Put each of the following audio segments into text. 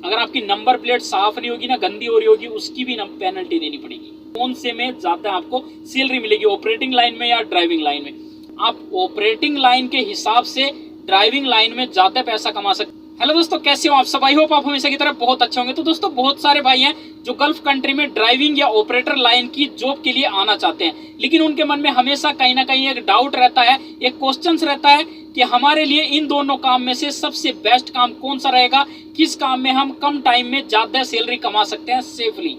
अगर आपकी number plate साफ नहीं होगी ना, गंदी हो रही होगी, उसकी भी पेनल्टी देनी पड़ेगी। कौन से में ज्यादा आपको सैलरी मिलेगी, ऑपरेटिंग लाइन में या ड्राइविंग लाइन में? आप ऑपरेटिंग लाइन के हिसाब से ड्राइविंग लाइन में ज्यादा पैसा कमा सकते। हेलो दोस्तों, कैसे हो आप सब? आई होप आप हमेशा की तरह बहुत अच्छे होंगे। तो दोस्तों, बहुत सारे भाई हैं जो गल्फ कंट्री में ड्राइविंग या ऑपरेटर लाइन की जॉब के लिए आना चाहते हैं, लेकिन उनके मन में हमेशा कहीं ना कहीं एक डाउट रहता है, एक क्वेश्चन रहता है कि हमारे लिए इन दोनों काम में से सबसे बेस्ट काम कौन सा रहेगा, किस काम में हम कम टाइम में ज्यादा सैलरी कमा सकते हैं सेफली।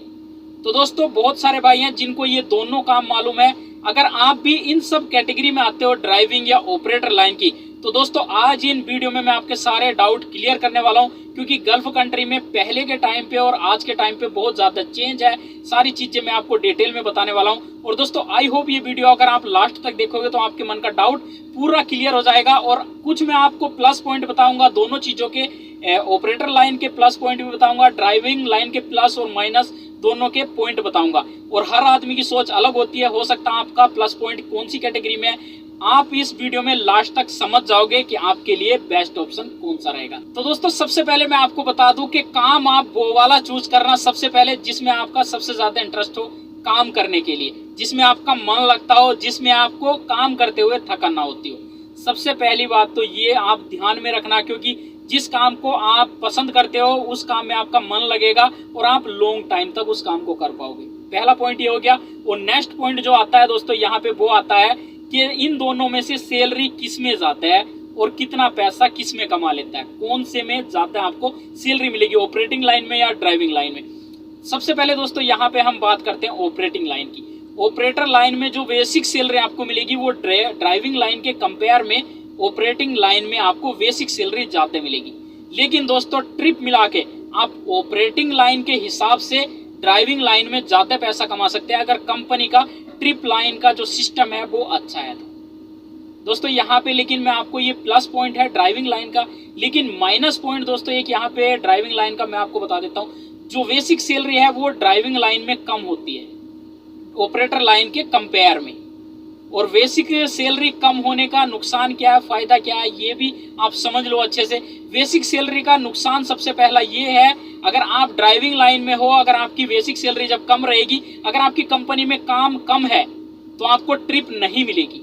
तो दोस्तों, बहुत सारे भाई हैं जिनको ये दोनों काम मालूम है। अगर आप भी इन सब कैटेगरी में आते हो, ड्राइविंग या ऑपरेटर लाइन की, तो दोस्तों आज इन वीडियो में मैं आपके सारे डाउट क्लियर करने वाला हूं, क्योंकि गल्फ कंट्री में पहले के टाइम पे और आज के टाइम पे बहुत ज्यादा चेंज है। सारी चीजें मैं आपको डिटेल में बताने वाला हूं। और दोस्तों, आई होप ये वीडियो अगर आप लास्ट तक देखोगे तो आपके मन का डाउट पूरा क्लियर हो जाएगा। और कुछ मैं आपको प्लस पॉइंट बताऊंगा दोनों चीजों के, ऑपरेटर लाइन के प्लस पॉइंट भी बताऊंगा, ड्राइविंग लाइन के प्लस और माइनस दोनों के पॉइंट बताऊंगा। और हर आदमी की सोच अलग होती है, हो सकता है आपका प्लस पॉइंट कौन सी कैटेगरी में है। आप इस वीडियो में लास्ट तक समझ जाओगे कि आपके लिए बेस्ट ऑप्शन कौन सा रहेगा। तो दोस्तों, सबसे पहले मैं आपको बता दूं कि काम आप वो वाला चूज करना सबसे पहले जिसमें आपका सबसे ज्यादा इंटरेस्ट हो काम करने के लिए, जिसमें आपका मन लगता हो, जिसमें आपको काम करते हुए थकान ना होती हो। सबसे पहली बात तो ये आप ध्यान में रखना, क्योंकि जिस काम को आप पसंद करते हो उस काम में आपका मन लगेगा और आप लॉन्ग टाइम तक उस काम को कर पाओगे। पहला पॉइंट ये हो गया। और नेक्स्ट पॉइंट जो आता है दोस्तों यहाँ पे, वो आता है कि इन दोनों में से सैलरी किस में ज्यादा है और कितना पैसा किस में कमा लेता है, कौन से में ज्यादा आपको सैलरी मिलेगी, ऑपरेटिंग लाइन में या ड्राइविंग लाइन में। सबसे पहले दोस्तों यहाँ पे हम बात करते हैं ऑपरेटिंग लाइन की। ऑपरेटर लाइन में जो बेसिक सैलरी आपको मिलेगी वो ड्राइविंग लाइन के कंपेयर में ऑपरेटिंग लाइन में आपको बेसिक सैलरी ज्यादा मिलेगी। लेकिन दोस्तों, ट्रिप मिला के आप ऑपरेटिंग लाइन के हिसाब से ड्राइविंग लाइन में ज्यादा पैसा कमा सकते हैं, अगर कंपनी का ट्रिप लाइन का जो सिस्टम है वो अच्छा है तो। दोस्तों यहाँ पे लेकिन मैं आपको, ये प्लस पॉइंट है ड्राइविंग लाइन का, लेकिन माइनस पॉइंट दोस्तों एक यहाँ पे ड्राइविंग लाइन का मैं आपको बता देता हूँ। जो बेसिक सैलरी है वो ड्राइविंग लाइन में कम होती है ऑपरेटर लाइन के कंपेयर में। और बेसिक सैलरी कम होने का नुकसान क्या है, फायदा क्या है, ये भी आप समझ लो अच्छे से। बेसिक सैलरी का नुकसान सबसे पहला ये है, अगर आप ड्राइविंग लाइन में हो, अगर आपकी बेसिक सैलरी जब कम रहेगी, अगर आपकी कंपनी में काम कम है तो आपको ट्रिप नहीं मिलेगी,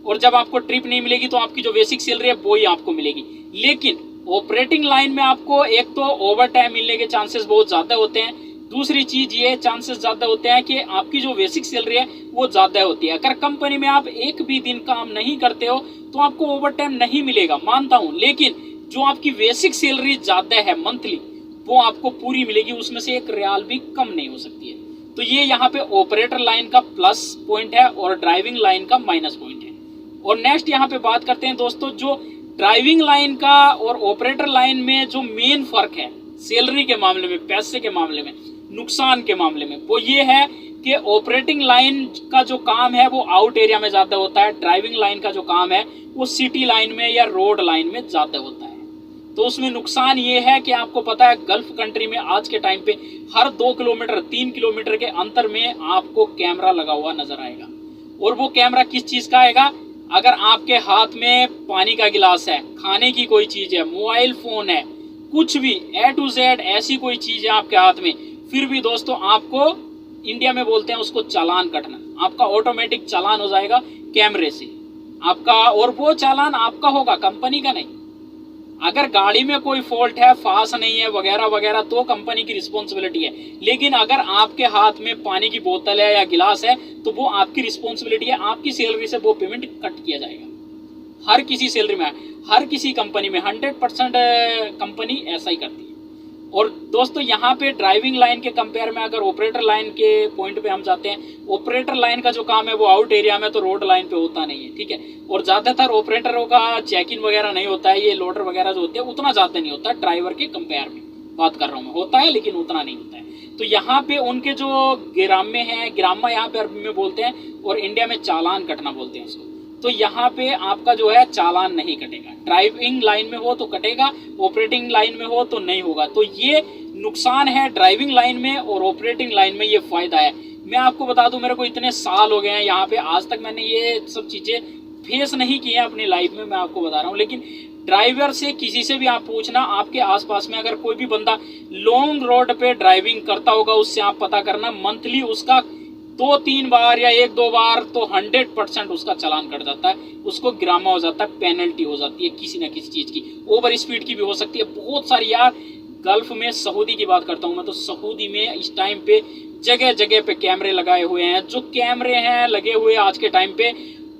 और जब आपको ट्रिप नहीं मिलेगी तो आपकी जो बेसिक सैलरी है वो ही आपको मिलेगी। लेकिन ऑपरेटिंग लाइन में आपको एक तो ओवर टाइम मिलने के चांसेस बहुत ज्यादा होते हैं, दूसरी चीज ये चांसेस ज्यादा होते हैं कि आपकी जो बेसिक सैलरी है वो ज्यादा होती है। अगर कंपनी में आप एक भी दिन काम नहीं करते हो तो आपको ओवर टाइम नहीं मिलेगा, मानता हूं, लेकिन जो आपकी बेसिक सैलरी ज्यादा है मंथली वो आपको पूरी मिलेगी, उसमें से एक रियाल भी कम नहीं हो सकती है। तो ये यहाँ पे ऑपरेटर लाइन का प्लस पॉइंट है और ड्राइविंग लाइन का माइनस पॉइंट है। और नेक्स्ट यहाँ पे बात करते हैं दोस्तों, जो ड्राइविंग लाइन का और ऑपरेटर लाइन में जो मेन फर्क है सैलरी के मामले में, पैसे के मामले में, नुकसान के मामले में, वो ये है कि ऑपरेटिंग लाइन का जो काम है वो आउट एरिया में ज्यादा होता है, ड्राइविंग लाइन का जो काम है वो सिटी लाइन में या रोड लाइन में ज्यादा होता है। तो उसमें नुकसान ये है कि आपको पता है गल्फ कंट्री में आज के टाइम पे हर 2 किलोमीटर 3 किलोमीटर के अंतर में आपको कैमरा लगा हुआ नजर आएगा। और वो कैमरा किस चीज का आएगा, अगर आपके हाथ में पानी का गिलास है, खाने की कोई चीज है, मोबाइल फोन है, कुछ भी A to Z ऐसी कोई चीज है आपके हाथ में, फिर भी दोस्तों आपको, इंडिया में बोलते हैं उसको चालान कटना, आपका ऑटोमेटिक चालान हो जाएगा कैमरे से आपका, और वो चालान आपका होगा, कंपनी का नहीं। अगर गाड़ी में कोई फॉल्ट है, फास नहीं है वगैरह वगैरह तो कंपनी की रिस्पॉन्सिबिलिटी है, लेकिन अगर आपके हाथ में पानी की बोतल है या गिलास है तो वो आपकी रिस्पॉन्सिबिलिटी है, आपकी सैलरी से वो पेमेंट कट किया जाएगा। हर किसी सैलरी में, हर किसी कंपनी में 100% कंपनी ऐसा ही करती है। और दोस्तों यहाँ पे ड्राइविंग लाइन के कंपेयर में अगर ऑपरेटर लाइन के पॉइंट पे हम जाते हैं, ऑपरेटर लाइन का जो काम है वो आउट एरिया में तो रोड लाइन पे होता नहीं है, ठीक है। और ज्यादातर ऑपरेटरों का चेक इन वगैरह नहीं होता है, ये लोडर वगैरह जो होते हैं उतना ज्यादा नहीं होता है, ड्राइवर के कंपेयर में बात कर रहा हूँ मैं, होता है लेकिन उतना नहीं होता है। तो यहाँ पे उनके जो गिरामे हैं, गिरामा यहाँ पे अरबी में बोलते हैं और इंडिया में चालान कटना बोलते हैं उसको। तो यहाँ पे आपका जो है चालान नहीं कटेगा, ड्राइविंग लाइन में हो तो कटेगा, ऑपरेटिंग लाइन में हो तो नहीं होगा। तो ये नुकसान है ड्राइविंग लाइन में और ऑपरेटिंग लाइन में, ये फायदा है। मैं आपको बता दूं, मेरे को इतने साल हो गए हैं यहाँ पे, आज तक मैंने ये सब चीजें फेस नहीं की है अपनी लाइफ में, मैं आपको बता रहा हूँ। लेकिन ड्राइवर से किसी से भी आप पूछना, आपके आसपास में अगर कोई भी बंदा लॉन्ग रोड पे ड्राइविंग करता होगा उससे आप पता करना, मंथली उसका 2-3 बार या 1-2 बार तो 100% उसका चालान कट जाता है, उसको गिरामा हो जाता है, पेनल्टी हो जाती है किसी ना किसी चीज की, ओवर स्पीड की भी हो सकती है, बहुत सारी। यार गल्फ में सऊदी की बात करता हूँ मैं, तो सऊदी में इस टाइम पे जगह जगह पे कैमरे लगाए हुए हैं। जो कैमरे हैं लगे हुए आज के टाइम पे,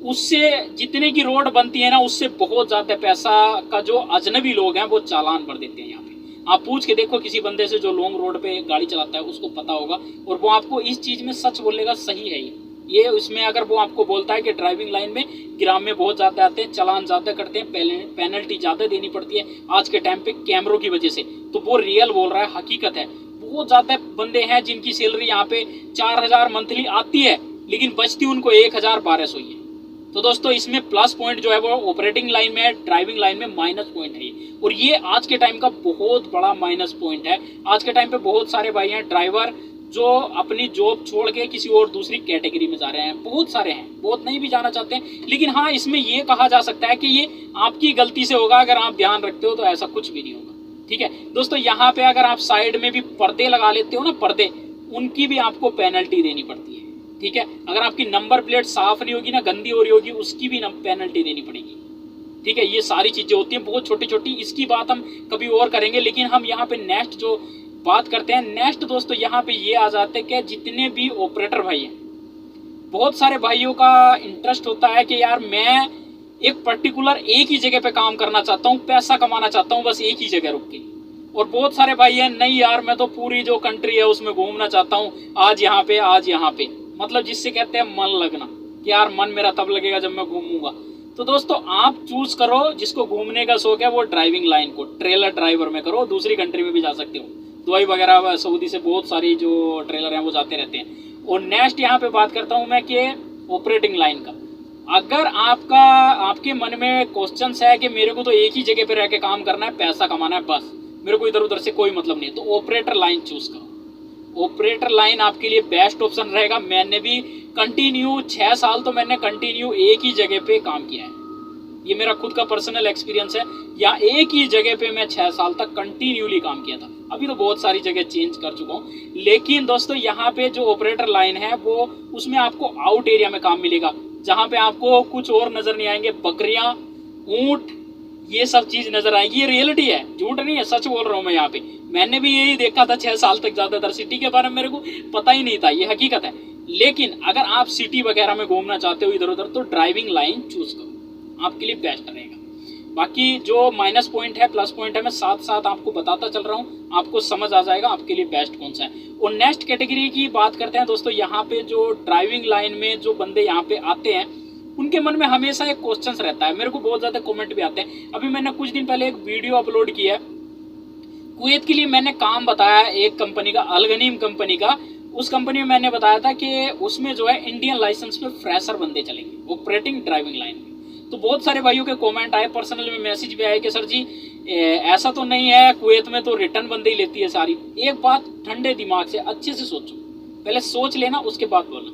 उससे जितने की रोड बनती है ना, उससे बहुत ज्यादा पैसा का जो अजनबी लोग हैं वो चालान भर देते हैं। यहाँ पे आप पूछ के देखो किसी बंदे से जो लॉन्ग रोड पे गाड़ी चलाता है, उसको पता होगा, और वो आपको इस चीज में सच बोलेगा, सही है ये उसमें अगर वो आपको बोलता है कि ड्राइविंग लाइन में गिराम में बहुत ज्यादा आते हैं, चालान ज्यादा करते हैं, पेनल्टी ज्यादा देनी पड़ती है आज के टाइम पे कैमरों की वजह से, तो वो रियल बोल रहा है, हकीकत है। बहुत ज्यादा बंदे हैं जिनकी सैलरी यहाँ पे 4000 मंथली आती है, लेकिन बचती उनको 1000-1200 ही है। तो दोस्तों इसमें प्लस पॉइंट जो है वो ऑपरेटिंग लाइन में है, ड्राइविंग लाइन में माइनस पॉइंट है, और ये आज के टाइम का बहुत बड़ा माइनस पॉइंट है। आज के टाइम पे बहुत सारे भाई हैं ड्राइवर जो अपनी जॉब छोड़ के किसी और दूसरी कैटेगरी में जा रहे हैं, बहुत सारे हैं, बहुत नहीं भी जाना चाहते हैं, लेकिन हाँ इसमें ये कहा जा सकता है कि ये आपकी गलती से होगा, अगर आप ध्यान रखते हो तो ऐसा कुछ भी नहीं होगा। ठीक है दोस्तों, यहाँ पे अगर आप साइड में भी पर्दे लगा लेते हो ना, पर्दे, उनकी भी आपको पेनल्टी देनी पड़ती है। ठीक है, अगर आपकी नंबर प्लेट साफ नहीं होगी ना, गंदी हो रही होगी, उसकी भी पेनल्टी देनी पड़ेगी। ठीक है, ये सारी चीजें होती हैं बहुत छोटी छोटी, इसकी बात हम कभी और करेंगे, लेकिन हम यहाँ पे नेक्स्ट जो बात करते हैं, नेक्स्ट दोस्तों यहाँ पे ये आ जाते हैं कि जितने भी ऑपरेटर भाई हैं, बहुत सारे भाइयों का इंटरेस्ट होता है कि यार मैं एक पर्टिकुलर एक ही जगह पे काम करना चाहता हूँ, पैसा कमाना चाहता हूँ, बस एक ही जगह रुक के। और बहुत सारे भाई हैं, नहीं यार मैं तो पूरी जो कंट्री है उसमें घूमना चाहता हूँ, आज यहाँ पे आज यहाँ पे, मतलब जिससे कहते हैं मन लगना, कि यार मन मेरा तब लगेगा जब मैं घूमूंगा। तो दोस्तों आप चूज करो, जिसको घूमने का शौक है वो ड्राइविंग लाइन को ट्रेलर ड्राइवर में करो, दूसरी कंट्री में भी जा सकते हो, दुबई वगैरह सऊदी से बहुत सारी जो ट्रेलर हैं वो जाते रहते हैं। और नेक्स्ट यहाँ पे बात करता हूँ मैं कि ऑपरेटिंग लाइन का, अगर आपके मन में क्वेश्चन है कि मेरे को तो एक ही जगह पे रह के काम करना है, पैसा कमाना है, बस मेरे को इधर उधर से कोई मतलब नहीं है, तो ऑपरेटर लाइन चूज करो। ऑपरेटर लाइन आपके लिए बेस्ट ऑप्शन रहेगा। मैंने भी कंटिन्यू 6 साल तो मैंने कंटिन्यू एक ही जगह पे काम किया है, ये मेरा खुद का पर्सनल एक्सपीरियंस है। या एक ही जगह पे मैं 6 साल तक कंटिन्यूली काम किया था, अभी तो बहुत सारी जगह चेंज कर चुका हूँ। लेकिन दोस्तों यहाँ पे जो ऑपरेटर लाइन है वो, उसमें आपको आउट एरिया में काम मिलेगा, जहाँ पे आपको कुछ और नजर नहीं आएंगे, बकरियां, ऊंट, ये सब चीज नजर आएगी। ये रियलिटी है, झूठ नहीं है, सच बोल रहा हूँ मैं। यहाँ पे मैंने भी यही देखा था 6 साल तक, ज्यादातर सिटी के बारे में मेरे को पता ही नहीं था, ये हकीकत है। लेकिन अगर आप सिटी वगैरह में घूमना चाहते हो इधर उधर, तो ड्राइविंग लाइन चूज करो, आपके लिए बेस्ट रहेगा। बाकी जो माइनस पॉइंट है, प्लस पॉइंट है, मैं साथ साथ आपको बताता चल रहा हूँ, आपको समझ आ जाएगा आपके लिए बेस्ट कौन सा है। और नेक्स्ट कैटेगरी की बात करते हैं दोस्तों, यहाँ पे जो ड्राइविंग लाइन में जो बंदे यहाँ पे आते हैं, उनके मन में हमेशा एक क्वेश्चन रहता है, मेरे को बहुत ज्यादा कमेंट भी आते हैं। अभी मैंने कुछ दिन पहले एक वीडियो अपलोड किया है, कुवैत के लिए मैंने काम बताया एक कंपनी का, अलगनीम कंपनी का। उस कंपनी में मैंने बताया था कि उसमें जो है इंडियन लाइसेंस पे फ्रेशर बंदे चलेंगे ऑपरेटिंग ड्राइविंग लाइन में। तो बहुत सारे भाइयों के कमेंट आए, पर्सनल में मैसेज भी आए कि सर जी ऐसा तो नहीं है, कुवैत में तो रिटर्न बंदे ही लेती है सारी। एक बात ठंडे दिमाग से अच्छे से सोचो, पहले सोच लेना उसके बाद बोलना,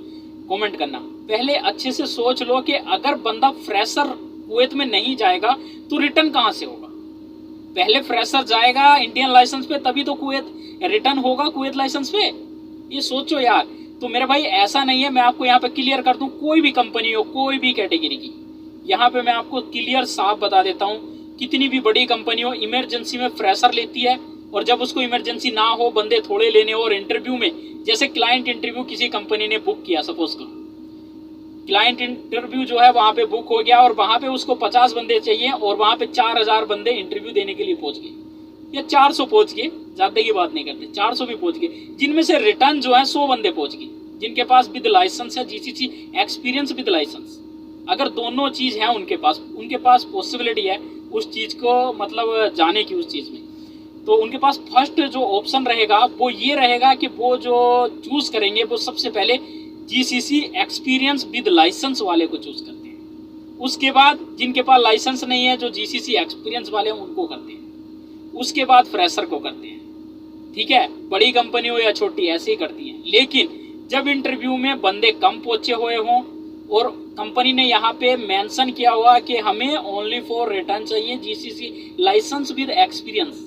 कमेंट करना। पहले अच्छे से सोच लो कि अगर बंदा फ्रेशर कुवैत में नहीं जाएगा तो रिटर्न कहाँ से होगा। पहले फ्रेशर जाएगा इंडियन लाइसेंस पे, तभी तो कुवैत रिटर्न होगा कुवैत लाइसेंस पे, ये सोचो यार। तो मेरे भाई ऐसा नहीं है, मैं आपको यहाँ पे क्लियर कर दूं, कोई भी कंपनी हो, कोई भी कैटेगरी की, यहाँ पे मैं आपको क्लियर साफ बता देता हूँ, कितनी भी बड़ी कंपनी हो, इमरजेंसी में फ्रेशर लेती है। और जब उसको इमरजेंसी ना हो, बंदे थोड़े लेने हो, और इंटरव्यू में, जैसे क्लाइंट इंटरव्यू किसी कंपनी ने बुक किया, सपोज करो क्लाइंट इंटरव्यू जो है वहां पे बुक हो गया, और वहां पे उसको 50 बंदे चाहिए, और वहां पे 4000 बंदे इंटरव्यू देने के लिए पहुंच गए, या 400 पहुंच गए, ज्यादा की बात नहीं करते, 400 भी पहुंच गए, जिनमें से रिटर्न जो है 100 बंदे पहुंच गए, जिनके पास विद लाइसेंस है, जीसीसी एक्सपीरियंस विद लाइसेंस। अगर दोनों चीज है उनके पास पॉसिबिलिटी है उस चीज को, मतलब जाने की उस चीज में, तो उनके पास फर्स्ट जो ऑप्शन रहेगा वो ये रहेगा कि वो जो चूज करेंगे वो सबसे पहले जीसीसी एक्सपीरियंस विद लाइसेंस वाले को चूज करते हैं। उसके बाद जिनके पास लाइसेंस नहीं है, जो जीसीसी एक्सपीरियंस वाले हैं, उनको करते हैं। उसके बाद फ्रेशर को करते हैं। ठीक है, बड़ी कंपनी हो या छोटी, ऐसे ही करती हैं। लेकिन जब इंटरव्यू में बंदे कम पहुंचे हुए हों और कंपनी ने यहाँ पे मेंशन किया हुआ कि हमें ओनली फॉर रिटर्न चाहिए जीसीसी लाइसेंस विद एक्सपीरियंस।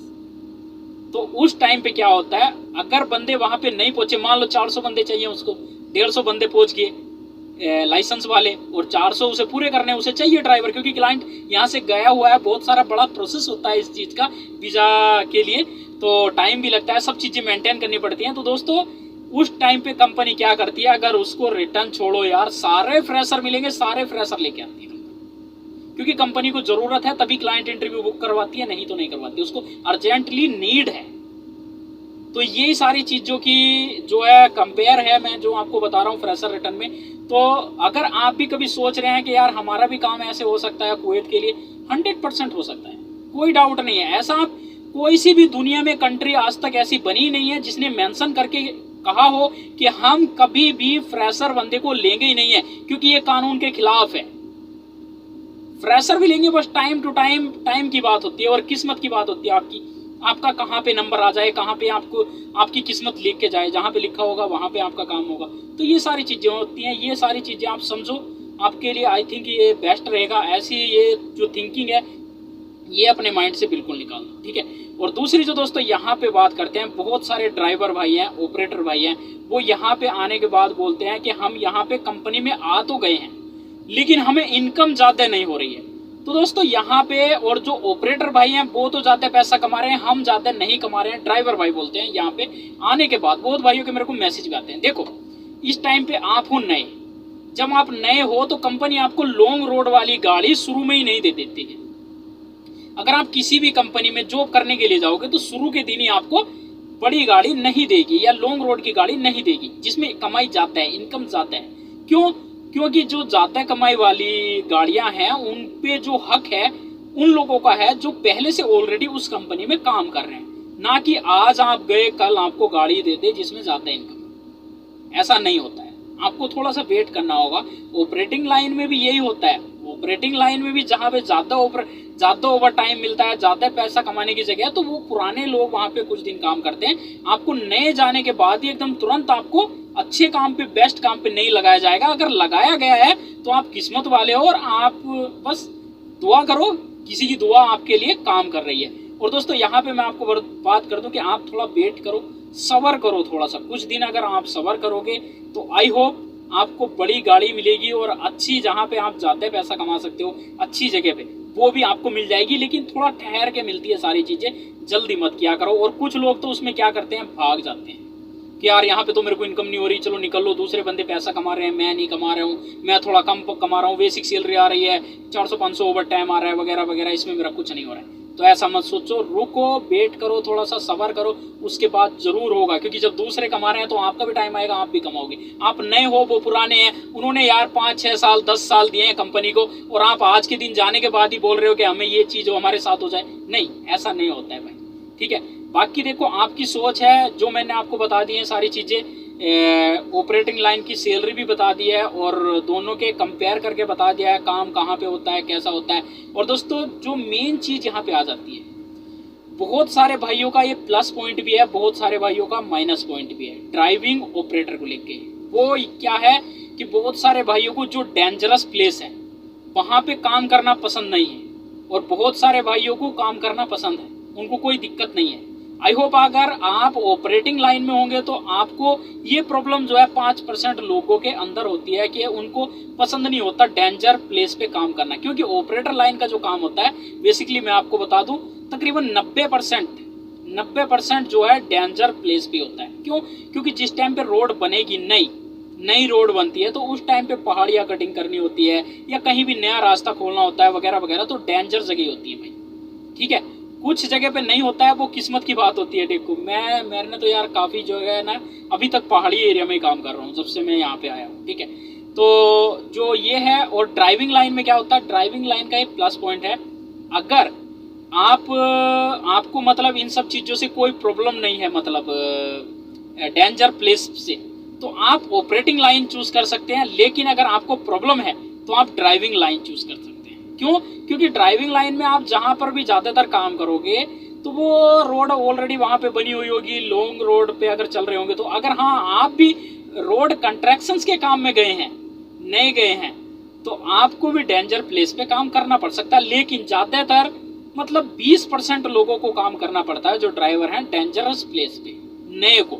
तो उस टाइम पे क्या होता है, अगर बंदे वहां पे नहीं पहुंचे, मान लो 400 बंदे चाहिए उसको, 150 बंदे पहुंच गए लाइसेंस वाले, और 400 उसे पूरे करने, उसे चाहिए ड्राइवर, क्योंकि क्लाइंट यहाँ से गया हुआ है, बहुत सारा बड़ा प्रोसेस होता है इस चीज़ का वीज़ा के लिए, तो टाइम भी लगता है, सब चीज़ें मेंटेन करनी पड़ती हैं। तो दोस्तों उस टाइम पे कंपनी क्या करती है, अगर उसको रिटर्न छोड़ो यार, सारे फ्रेशर मिलेंगे, सारे फ्रेशर लेके आती है, क्योंकि कंपनी को जरूरत है तभी क्लाइंट इंटरव्यू बुक करवाती है, नहीं तो नहीं करवाती, उसको अर्जेंटली नीड है। तो ये सारी चीज़ों की जो है कंपेयर है, मैं जो आपको बता रहा हूँ फ्रेशर रिटर्न में। तो अगर आप भी कभी सोच रहे हैं कि यार हमारा भी काम ऐसे हो सकता है कुवैत के लिए, 100% हो सकता है, कोई डाउट नहीं है। ऐसा आप कोई सी भी दुनिया में कंट्री आज तक ऐसी बनी नहीं है जिसने मेंशन करके कहा हो कि हम कभी भी फ्रेशर बंदे को लेंगे ही नहीं है, क्योंकि ये कानून के खिलाफ है। फ्रेशर भी लेंगे, बस टाइम टू टाइम की बात होती है और किस्मत की बात होती है आपका कहाँ पे नंबर आ जाए, कहाँ पे आपको आपकी किस्मत लिख के जाए, जहाँ पे लिखा होगा वहाँ पे आपका काम होगा। तो ये सारी चीज़ें होती हैं, ये सारी चीज़ें आप समझो, आपके लिए आई थिंक ये बेस्ट रहेगा। ऐसी ये जो थिंकिंग है ये अपने माइंड से बिल्कुल निकाल दो, ठीक है। और दूसरी जो दोस्तों यहाँ पे बात करते हैं, बहुत सारे ड्राइवर भाई हैं, ऑपरेटर भाई हैं, वो यहाँ पे आने के बाद बोलते हैं कि हम यहाँ पे कंपनी में आ तो गए हैं लेकिन हमें इनकम ज़्यादा नहीं हो रही है। तो दोस्तों यहाँ पे और जो ऑपरेटर भाई हैं वो तो ज़्यादा पैसा कमा रहे हैं, हम ज़्यादा नहीं कमा रहे हैं, ड्राइवर भाई बोलते हैं यहाँ पे आने के बाद। बहुत भाइयों के मेरे को मैसेज भी आते हैं, देखो इस टाइम पे आप हो नए, जब आप नए हो तो कंपनी आपको लॉन्ग रोड वाली गाड़ी शुरू में ही नहीं दे देती है। अगर आप किसी भी कंपनी में जॉब करने के लिए जाओगे तो शुरू के दिन ही आपको बड़ी गाड़ी नहीं देगी या लॉन्ग रोड की गाड़ी नहीं देगी जिसमें कमाई ज़्यादा है, इनकम ज़्यादा है। क्यों? क्योंकि जो ज़्यादा कमाई वाली गाड़ियां हैं उन पे जो हक है उन लोगों का है जो पहले से ऑलरेडी उस कंपनी में काम कर रहे हैं, ना कि आज आप गए कल आपको गाड़ी दे दे जिसमें ज़्यादा इनकम। ऐसा नहीं होता है, आपको थोड़ा सा वेट करना होगा। ऑपरेटिंग लाइन में भी यही होता है, ऑपरेटिंग लाइन में भी जहाँ पे ज़्यादा ओवर टाइम मिलता है, ज़्यादा पैसा कमाने की जगह, तो वो पुराने लोग वहाँ पे कुछ दिन काम करते हैं। आपको नए जाने के बाद ही एकदम तुरंत आपको अच्छे काम पे, बेस्ट काम पे नहीं लगाया जाएगा। अगर लगाया गया है तो आप किस्मत वाले हो और आप बस दुआ करो, किसी की दुआ आपके लिए काम कर रही है। और दोस्तों यहाँ पे मैं आपको बात कर दूं कि आप थोड़ा वेट करो, सब्र करो थोड़ा सा, कुछ दिन अगर आप सब्र करोगे तो आई होप आपको बड़ी गाड़ी मिलेगी और अच्छी, जहाँ पे आप ज़्यादा पैसा कमा सकते हो अच्छी जगह पे, वो भी आपको मिल जाएगी। लेकिन थोड़ा ठहर के मिलती है सारी चीज़ें, जल्दी मत किया करो। और कुछ लोग तो उसमें क्या करते हैं, भाग जाते हैं कि यार यहाँ पे तो मेरे को इनकम नहीं हो रही, चलो निकल लो, दूसरे बंदे पैसा कमा रहे हैं, मैं नहीं कमा रहा हूँ, मैं थोड़ा कम कमा रहा हूँ, बेसिक सैलरी आ रही है, 400-500 ओवर टाइम आ रहा है वगैरह वगैरह, इसमें मेरा कुछ नहीं हो रहा है। तो ऐसा मत सोचो, रुको, वेट करो, थोड़ा सा सब्र करो, उसके बाद जरूर होगा। क्योंकि जब दूसरे कमा रहे हैं तो आपका भी टाइम आएगा, आप भी कमाओगे। आप नए हो, वो पुराने हैं, उन्होंने यार 5-6 साल 10 साल दिए हैं कंपनी को, और आप आज के दिन जाने के बाद ही बोल रहे हो कि हमें ये चीज़ हमारे साथ हो जाए। नहीं, ऐसा नहीं होता है भाई, ठीक है। बाकी देखो आपकी सोच है, जो मैंने आपको बता दी है सारी चीज़ें, ऑपरेटिंग लाइन की सैलरी भी बता दी है और दोनों के कंपेयर करके बता दिया है काम कहाँ पे होता है, कैसा होता है। और दोस्तों जो मेन चीज़ यहाँ पे आ जाती है, बहुत सारे भाइयों का ये प्लस पॉइंट भी है, बहुत सारे भाइयों का माइनस पॉइंट भी है ड्राइविंग ऑपरेटर को लेके। वो क्या है कि बहुत सारे भाइयों को जो डेंजरस प्लेस है वहाँ पे काम करना पसंद नहीं है, और बहुत सारे भाइयों को काम करना पसंद है, उनको कोई दिक्कत नहीं है। आई होप अगर आप ऑपरेटिंग लाइन में होंगे तो आपको ये प्रॉब्लम जो है 5% लोगों के अंदर होती है कि उनको पसंद नहीं होता डेंजर प्लेस पे काम करना। क्योंकि ऑपरेटर लाइन का जो काम होता है बेसिकली मैं आपको बता दूं, तकरीबन 90% जो है डेंजर प्लेस पे होता है। क्यों? क्योंकि जिस टाइम पे रोड बनेगी, नई रोड बनती है, तो उस टाइम पे पहाड़ियाँ कटिंग करनी होती है या कहीं भी नया रास्ता खोलना होता है वगैरह वगैरह, तो डेंजर जगह होती है भाई, ठीक है। कुछ जगह पे नहीं होता है, वो किस्मत की बात होती है। देखो मैंने तो यार काफ़ी जो है ना अभी तक पहाड़ी एरिया में ही काम कर रहा हूँ जब से मैं यहाँ पे आया हूँ, ठीक है। तो जो ये है, और ड्राइविंग लाइन में क्या होता है, ड्राइविंग लाइन का एक प्लस पॉइंट है, अगर आपको मतलब इन सब चीज़ों से कोई प्रॉब्लम नहीं है, मतलब डेंजर प्लेस से, तो आप ऑपरेटिंग लाइन चूज कर सकते हैं। लेकिन अगर आपको प्रॉब्लम है तो आप ड्राइविंग लाइन चूज कर सकते हैं। क्यों? क्योंकि ड्राइविंग लाइन में आप जहां पर भी ज़्यादातर काम करोगे तो वो रोड ऑलरेडी वहां पे बनी हुई होगी, लॉन्ग रोड पे अगर चल रहे होंगे तो। अगर हाँ आप भी रोड कंस्ट्रक्शंस के काम में गए हैं, नहीं गए हैं, तो आपको भी डेंजर प्लेस पे काम करना पड़ सकता है। लेकिन ज्यादातर मतलब 20% लोगों को काम करना पड़ता है जो ड्राइवर हैं डेंजरस प्लेस पे। नए को,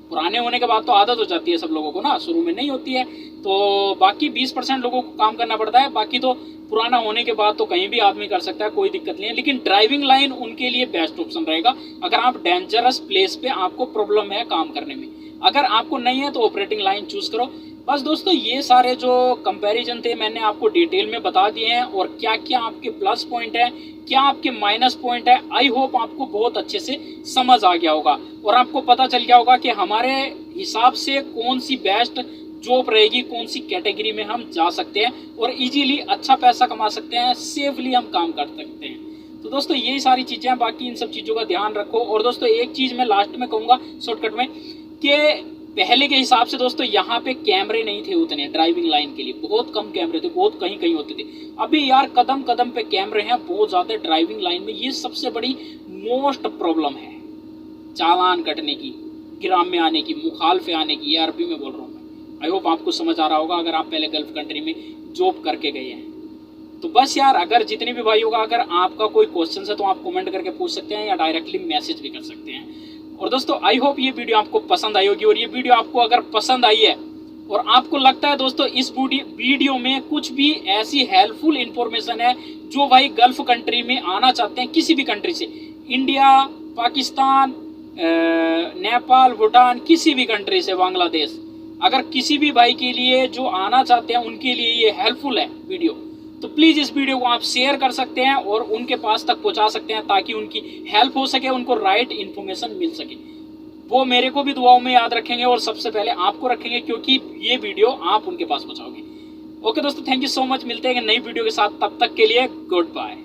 पुराने होने के बाद तो आदत हो जाती है सब लोगों को ना, शुरू में नहीं होती है। तो बाकी 20% लोगों को काम करना पड़ता है। बाकी तो पुराना होने के बाद तो कहीं भी आदमी कर सकता है, कोई दिक्कत नहीं है। लेकिन ड्राइविंग लाइन उनके लिए बेस्ट ऑप्शन रहेगा अगर आप डेंजरस प्लेस पे आपको प्रॉब्लम है काम करने में। अगर आपको नहीं है तो ऑपरेटिंग लाइन चूज करो। बस दोस्तों ये सारे जो कंपैरिजन थे मैंने आपको डिटेल में बता दिए हैं, और क्या क्या आपके प्लस पॉइंट है, क्या आपके माइनस पॉइंट है। आई होप आपको बहुत अच्छे से समझ आ गया होगा और आपको पता चल गया होगा कि हमारे हिसाब से कौन सी बेस्ट जॉब रहेगी, कौन सी कैटेगरी में हम जा सकते हैं और इजीली अच्छा पैसा कमा सकते हैं, सेफली हम काम कर सकते हैं। तो दोस्तों यही सारी चीजें हैं, बाकी इन सब चीजों का ध्यान रखो। और दोस्तों एक चीज मैं लास्ट में कहूंगा शॉर्टकट में, कि पहले के हिसाब से दोस्तों यहाँ पे कैमरे नहीं थे उतने ड्राइविंग लाइन के लिए, बहुत कम कैमरे थे, बहुत कहीं कहीं होते थे। अभी यार कदम कदम पे कैमरे हैं बहुत ज्यादा ड्राइविंग लाइन में। ये सबसे बड़ी मोस्ट प्रॉब्लम है चालान कटने की, गिराम में आने की, मुखालफे आने की। ये अरबी में बोल रहा हूँ मैं। आई होप आपको समझ आ रहा होगा अगर आप पहले गल्फ कंट्री में जॉब करके गए हैं। तो बस यार, अगर जितने भी भाई होगा, अगर आपका कोई क्वेश्चन है तो आप कमेंट करके पूछ सकते हैं या डायरेक्टली मैसेज भी कर सकते हैं। और दोस्तों आई होप ये वीडियो आपको पसंद आई होगी, और ये वीडियो आपको अगर पसंद आई है और आपको लगता है दोस्तों इस वीडियो में कुछ भी ऐसी हेल्पफुल इंफॉर्मेशन है जो भाई गल्फ कंट्री में आना चाहते हैं, किसी भी कंट्री से, इंडिया, पाकिस्तान, नेपाल, भूटान, किसी भी कंट्री से, बांग्लादेश, अगर किसी भी भाई के लिए जो आना चाहते हैं उनके लिए ये हेल्पफुल है वीडियो, तो प्लीज़ इस वीडियो को आप शेयर कर सकते हैं और उनके पास तक पहुंचा सकते हैं ताकि उनकी हेल्प हो सके, उनको राइट इन्फॉर्मेशन मिल सके। वो मेरे को भी दुआओं में याद रखेंगे और सबसे पहले आपको रखेंगे, क्योंकि ये वीडियो आप उनके पास पहुंचाओगे। ओके दोस्तों, थैंक यू सो मच। मिलते हैं नई वीडियो के साथ, तब तक के लिए गुड बाय।